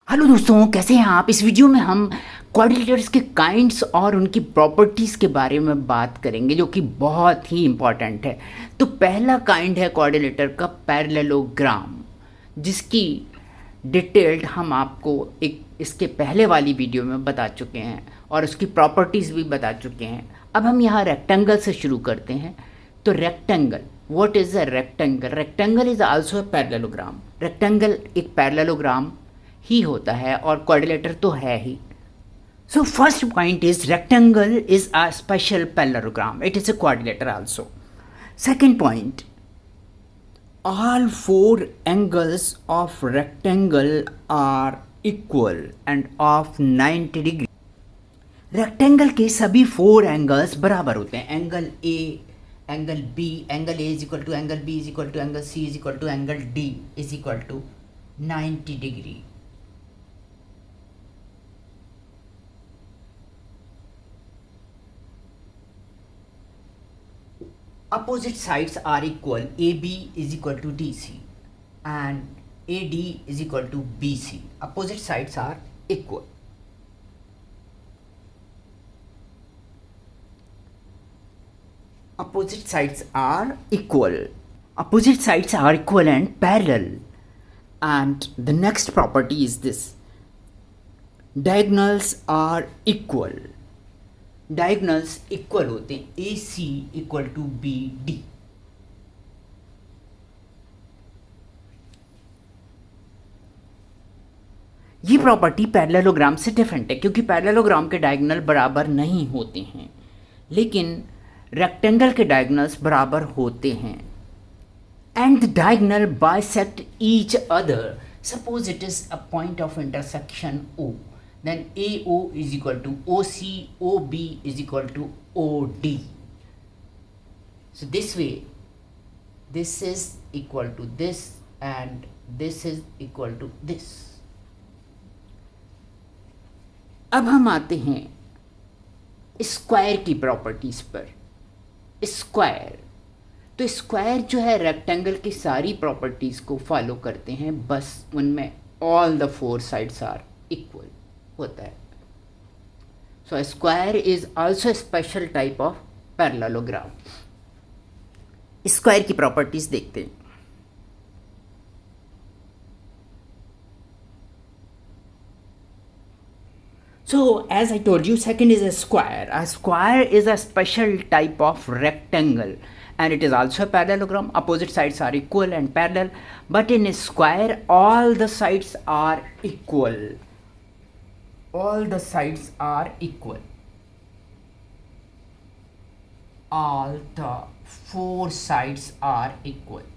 Hello दोस्तों, कैसे हैं आप। इस वीडियो में हम क्वाड्रिलेटर्स के काइंड्स और उनकी प्रॉपर्टीज़ के बारे में बात करेंगे जो कि बहुत ही इम्पॉर्टेंट है। तो पहला काइंड है क्वाड्रिलेटर का पैरेललोग्राम, जिसकी डिटेल्ड हम आपको एक इसके पहले वाली वीडियो में बता चुके हैं और उसकी प्रॉपर्टीज़ भी बता चुके हैं। अब हम यहाँ रेक्टेंगल से शुरू करते हैं। तो rectangle, what is a rectangle? Rectangle is also a parallelogram. Rectangle एक पैरेललोग्राम ही होता है और क्वाड्रिलेटर तो है ही। So first point is rectangle is a special parallelogram, it is a quadrilateral also. Second point, all four angles of rectangle are equal and of 90 degree। Rectangle के सभी 4 एंगल्स बराबर होते हैं। Angle A, angle B, angle A is equal to angle B is equal to angle C is equal to angle D is equal to 90 degree. Opposite sides are equal. AB is equal to DC and AD is equal to BC. Opposite sides are equal. Opposite sides are equal. Opposite sides are equal and parallel. And the next property is this: diagonals are equal. Diagonals equal होते हैं। ए सी equal to be D. ये property parallelogram से different है क्योंकि parallelogram के diagonal बराबर नहीं होते हैं, लेकिन रेक्टेंगल के डायगोनल्स बराबर होते हैं। And the diagonal bisect each other. Suppose it is a point of intersection O, then AO is equal to OC, OB is equal to OD. So this way, this is equal to this and this is equal to this. अब हम आते हैं square की properties पर। Square, तो square जो है rectangle की सारी प्रॉपर्टीज को फॉलो करते हैं, बस उनमें all the 4 sides are equal होता है। So square is also special type of parallelogram. Square की प्रॉपर्टीज देखते हैं। So as I told you, second is a square. A square is a special type of rectangle and it is also a parallelogram. Opposite sides are equal and parallel, but in a square all the sides are equal. All the sides are equal. All the 4 sides are equal.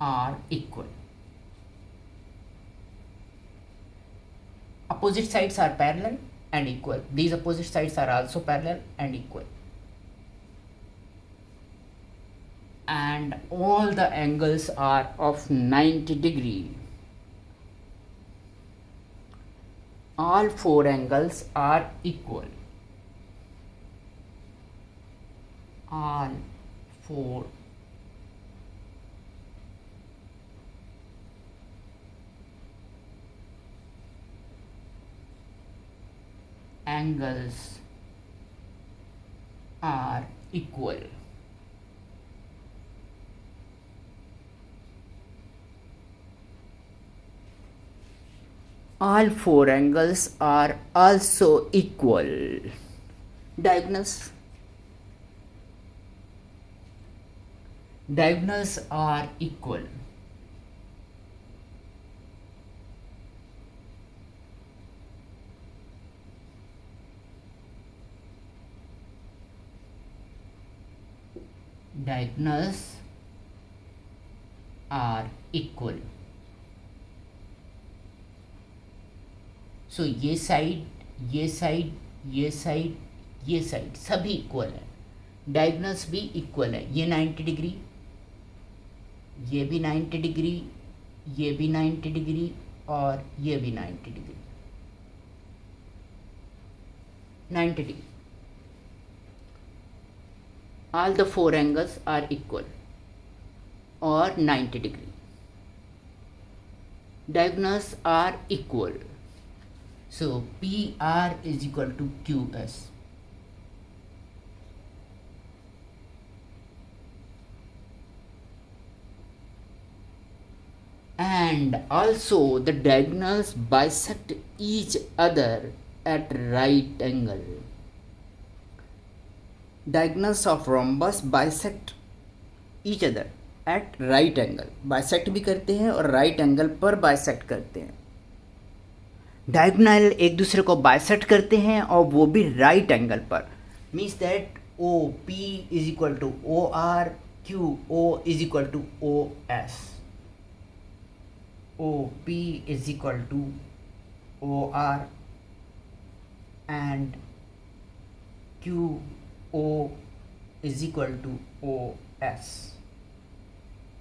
Are equal. Opposite sides are parallel and equal. These opposite sides are also parallel and equal. And all the angles are of 90 degree. All 4 angles are equal. All 4 angles are equal. All 4 angles are also equal. Diagonals are equal. Diagonals are equal. सो ये side, ये side, ये side, ये side सभी equal है। Diagonals भी equal है। ये 90 degree, ये भी 90 डिग्री, ये भी 90 डिग्री और ये भी 90 degree. 90 degree. all the four angles are equal or 90 degree. Diagonals are equal, so PR is equal to QS. And also the diagonals bisect each other at right angle. Diagonals of rhombus bisect each other at right angle. Bisect भी करते हैं और right angle पर bisect करते हैं. Diagonal एक दूसरे को bisect करते हैं और वो भी right angle पर. Means that OP is equal to OR, QO is equal to OS. OP is equal to OR and QO is equal to OS.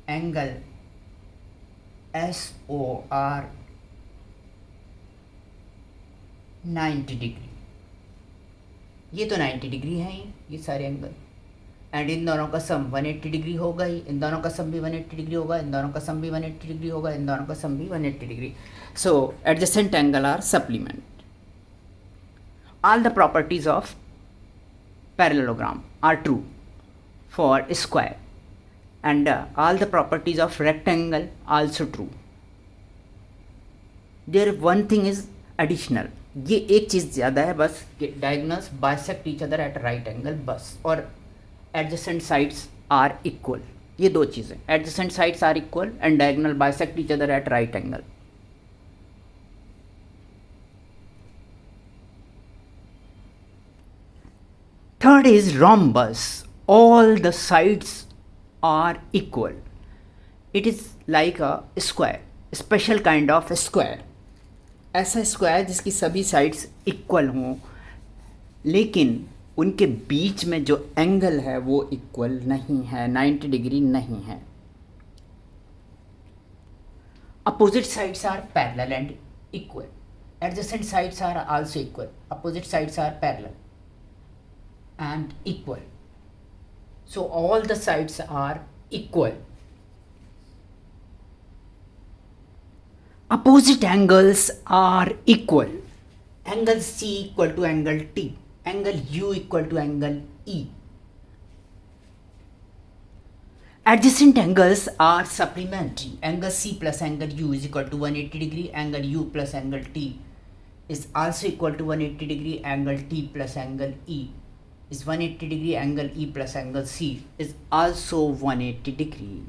Angle SOR 90 degree. ये तो 90 डिग्री है ही, ये सारे एंगल. एंड इन दोनों का सम 180 degree होगा ही, इन दोनों का सम भी 180 डिग्री होगा, इन दोनों का सम भी 180 डिग्री होगा, इन दोनों का सम भी 180 degree. So adjacent angle are supplement. All the properties of parallelogram are true for square, and all the properties of rectangle also true. There one thing is additional. ये एक चीज़ ज़्यादा है बस, diagonals bisect each other at right angle बस, और adjacent sides are equal. ये दो चीज़ें, adjacent sides are equal and diagonal bisect each other at right angle. Third is rhombus. All the sides are equal. It is like a square, special kind of square. ऐसा square जिसकी सभी sides equal हों, लेकिन उनके बीच में जो angle है वो इक्वल नहीं है, 90 डिग्री नहीं है. Opposite sides are parallel and equal. Adjacent sides are also equal. Opposite sides are parallel and equal. So all the sides are equal. Opposite angles are equal. Angle C equal to angle T. Angle U equal to angle E. Adjacent angles are supplementary. Angle C plus angle U is equal to 180 degree. Angle U plus angle T is also equal to 180 degree. Angle T plus angle E is 180 degree. Angle E plus angle C is also 180 degree.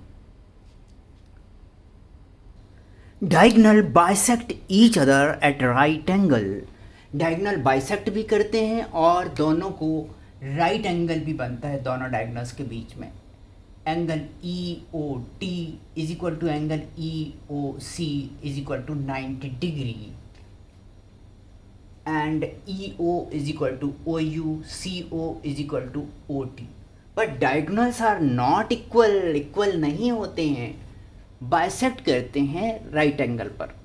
Diagonal bisect each other at right angle. Diagonal bisect भी करते हैं और दोनों को right angle भी बनता है दोनों diagonals के बीच में. Angle EOT is equal to angle EOC is equal to 90 degree. And EO is equal to OU, CO is equal to OT. But diagonals are not equal. Equal नहीं होते हैं, bisect करते हैं right angle पर.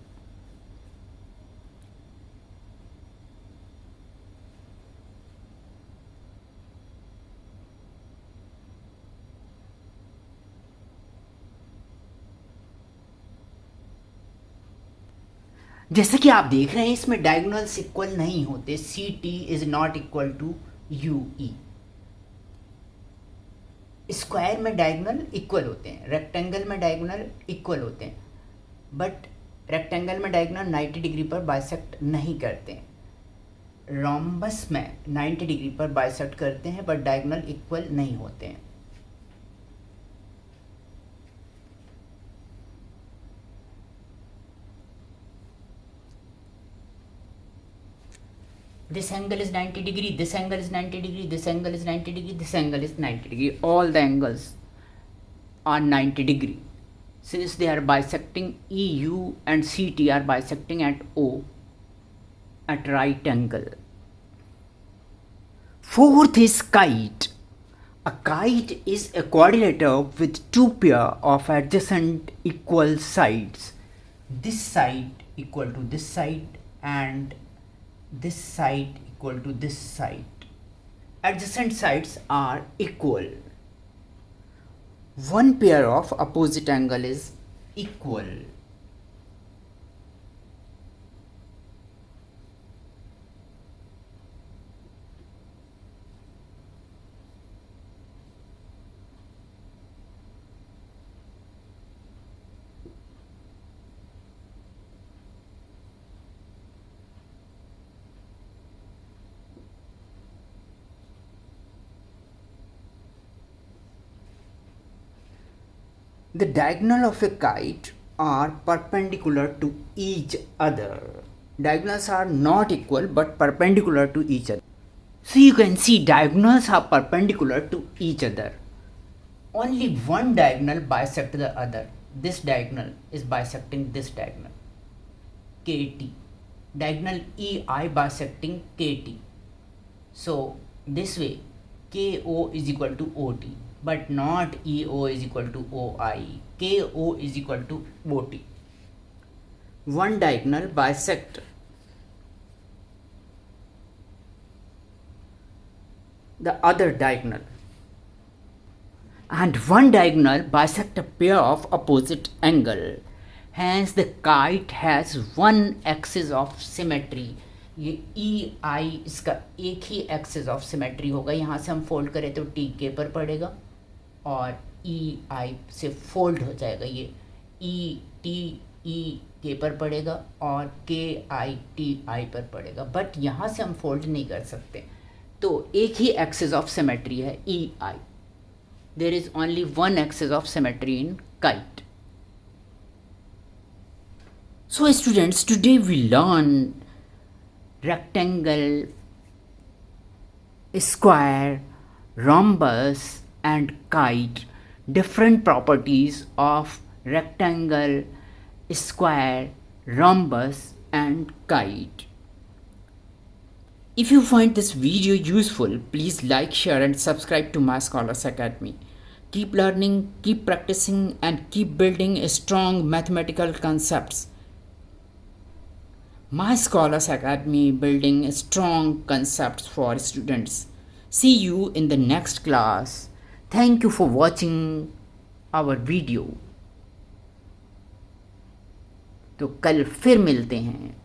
जैसे कि आप देख रहे हैं इसमें डायगोनल्स इक्वल नहीं होते. C T is not equal to U E. Square में डायगोनल इक्वल होते हैं, रेक्टेंगल में डायगोनल इक्वल होते हैं, बट रेक्टेंगल में डायगोनल 90 डिग्री पर बाइसेक्ट नहीं करते हैं. रोम्बस में 90 डिग्री पर बाइसेक्ट करते हैं बट डायगोनल इक्वल नहीं होते हैं. This angle is 90 degree, this angle is 90 degree, this angle is 90 degree, this angle is 90 degree. All the angles are 90 degree. Since they are bisecting, EU and CT are bisecting at O at right angle. Fourth is kite. A kite is a quadrilateral with two pair of adjacent equal sides. This side equal to this side and this side equal to this side. adjacent sides are equal. One pair of opposite angle is equal. The diagonal of a kite are perpendicular to each other. Diagonals are not equal but perpendicular to each other. So you can see diagonals are perpendicular to each other. Only one diagonal bisects the other. This diagonal is bisecting this diagonal, KT. Diagonal EI bisecting KT. So this way KO is equal to OT, but not EO is equal to OI. KO is equal to OT. One diagonal bisect the other diagonal, and one diagonal bisect a pair of opposite angle. Hence the kite has one axis of symmetry. ये ई आई इसका एक ही axis of symmetry होगा. यहाँ से हम fold करें तो T के पर पड़ेगा और ई आई से फोल्ड हो जाएगा. ये ई टी ई के पर पड़ेगा और के आई टी आई पर पड़ेगा. बट यहाँ से हम फोल्ड नहीं कर सकते, तो एक ही एक्सिस ऑफ सिमेट्री है E I. There is only one axis of symmetry in kite. So students, today we learn rectangle, square, rhombus and kite. Different properties of rectangle, square, rhombus and kite. If you find this video useful, please like, share and subscribe to My Scholars Academy. Keep learning, keep practicing and keep building strong mathematical concepts. My Scholars Academy, building strong concepts for students. See you in the next class. Thank you for watching our video. तो कल फिर मिलते हैं.